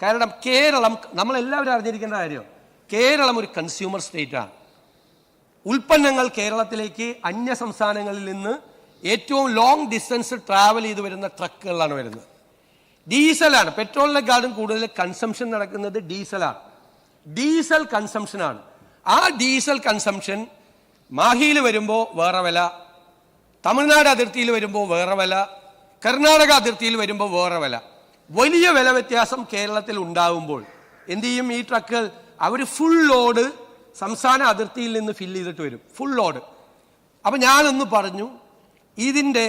കാരണം കേരളം നമ്മളെല്ലാവരും അറിഞ്ഞിരിക്കേണ്ട കാര്യം, കേരളം ഒരു കൺസ്യൂമർ സ്റ്റേറ്റാണ്. ഉൽപ്പന്നങ്ങൾ കേരളത്തിലേക്ക് അന്യ സംസ്ഥാനങ്ങളിൽ നിന്ന് ഏറ്റവും ലോങ് ഡിസ്റ്റൻസ് ട്രാവൽ ചെയ്ത് വരുന്ന ട്രക്കുകളിലാണ് വരുന്നത്. ഡീസലാണ്, പെട്രോളിനെക്കാളും കൂടുതൽ കൺസംഷൻ നടക്കുന്നത് ഡീസലാണ്. ഡീസൽ കൺസംഷനാണ്. ആ ഡീസൽ കൺസംഷൻ മാഹിയിൽ വരുമ്പോൾ വേറെ വില, തമിഴ്നാട് അതിർത്തിയിൽ വരുമ്പോൾ വേറെ വില, കർണാടക അതിർത്തിയിൽ വരുമ്പോൾ വേറെ വില. വലിയ വില വ്യത്യാസം കേരളത്തിൽ ഉണ്ടാകുമ്പോൾ എന്ത് ചെയ്യും? ഈ ട്രക്കുകൾ അവർ ഫുൾ ലോഡ് സംസ്ഥാന അതിർത്തിയിൽ നിന്ന് ഫില്ല് ചെയ്തിട്ട് വരും, ഫുൾ ലോഡ്. അപ്പം ഞാനൊന്ന് പറഞ്ഞു, ഇതിൻ്റെ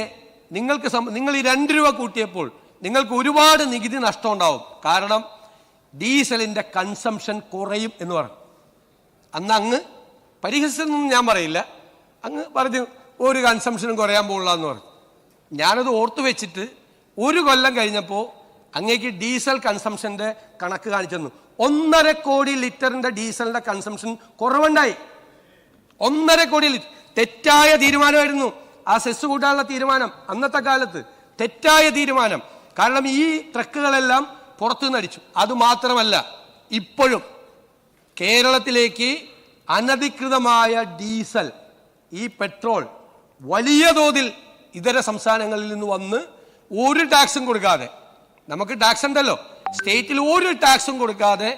നിങ്ങൾ ഈ 2 രൂപ കൂട്ടിയപ്പോൾ നിങ്ങൾക്ക് ഒരുപാട് നികുതി നഷ്ടം ഉണ്ടാവും. കാരണം ഡീസലിൻ്റെ കൺസംഷൻ കുറയും എന്ന് പറഞ്ഞു. അന്ന് അങ്ങ് പരിഹസിച്ചൊന്നും ഞാൻ പറയില്ല, അങ്ങ് പറഞ്ഞു ഒരു കൺസംഷനും കുറയാൻ പോകില്ല എന്ന് പറഞ്ഞു. ഞാനത് ഓർത്തു വെച്ചിട്ട് 1 കൊല്ലം കഴിഞ്ഞപ്പോൾ അങ്ങേക്ക് ഡീസൽ കൺസംഷൻ്റെ കണക്ക് കാണിച്ചെന്നു. 1.5 കോടി ലിറ്ററിൻ്റെ ഡീസലിൻ്റെ കൺസംഷൻ കുറവുണ്ടായി. 1.5 കോടി ലിറ്റർ. തെറ്റായ തീരുമാനമായിരുന്നു ആ സെസ് കൂട്ടാനുള്ള തീരുമാനം. അന്നത്തെ കാലത്ത് തെറ്റായ തീരുമാനം. കാരണം ഈ ട്രക്കുകളെല്ലാം പുറത്തുനിന്ന് അടിച്ചു. അതുമാത്രമല്ല, ഇപ്പോഴും കേരളത്തിലേക്ക് അനധികൃതമായ ഡീസൽ, ഈ പെട്രോൾ വലിയ തോതിൽ ഇതര സംസ്ഥാനങ്ങളിൽ നിന്ന് വന്ന് ഒരു ടാക്സും കൊടുക്കാതെ, നമുക്ക് ടാക്സ് ഉണ്ടല്ലോ, സ്റ്റേറ്റിൽ ഒരു ടാക്സും കൊടുക്കാതെ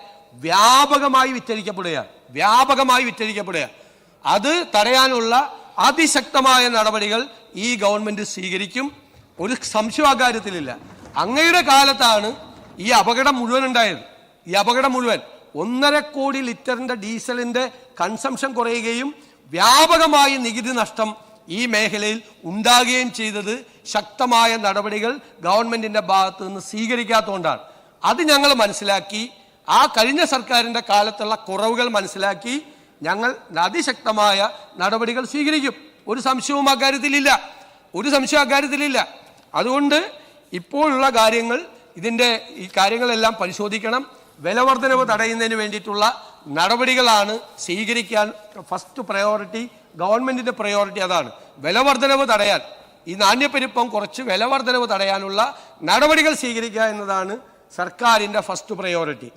വ്യാപകമായി വിറ്റഴിക്കപ്പെടുക. അത് തടയാനുള്ള അതിശക്തമായ നടപടികൾ ഈ ഗവൺമെന്റ് സ്വീകരിക്കും. ഒരു സംശയം അക്കാര്യത്തിലില്ല. അങ്ങയുടെ കാലത്താണ് ഈ അപകടം മുഴുവൻ ഉണ്ടായത്. ഈ അപകടം മുഴുവൻ 1.5 കോടി ലിറ്ററിന്റെ ഡീസലിന്റെ കൺസംഷൻ കുറയുകയും വ്യാപകമായി നികുതി നഷ്ടം ഈ മേഖലയിൽ ഉണ്ടാകുകയും ചെയ്തത് ശക്തമായ നടപടികൾ ഗവൺമെന്റിന്റെ ഭാഗത്ത് നിന്ന് സ്വീകരിക്കാത്തതുകൊണ്ടാണ്. അത് ഞങ്ങൾ മനസ്സിലാക്കി, ആ കഴിഞ്ഞ സർക്കാരിന്റെ കാലത്തുള്ള കുറവുകൾ മനസ്സിലാക്കി ഞങ്ങൾ അതിശക്തമായ നടപടികൾ സ്വീകരിക്കും. ഒരു സംശയവും അക്കാര്യത്തിലില്ല. അതുകൊണ്ട് ഇപ്പോഴുള്ള കാര്യങ്ങൾ, ഈ കാര്യങ്ങളെല്ലാം പരിശോധിക്കണം. വിലവർദ്ധനവ് തടയുന്നതിന് വേണ്ടിയിട്ടുള്ള നടപടികളാണ് സ്വീകരിക്കാൻ ഫസ്റ്റ് പ്രയോറിറ്റി. ഗവൺമെന്റിന്റെ പ്രയോറിറ്റി അതാണ്. വിലവർദ്ധനവ് തടയാൻ, ഈ നാണ്യപ്പെരുപ്പം കുറച്ച് വിലവർദ്ധനവ് തടയാനുള്ള നടപടികൾ സ്വീകരിക്കുക എന്നതാണ് സർക്കാരിന്റെ ഫസ്റ്റ് പ്രയോറിറ്റി.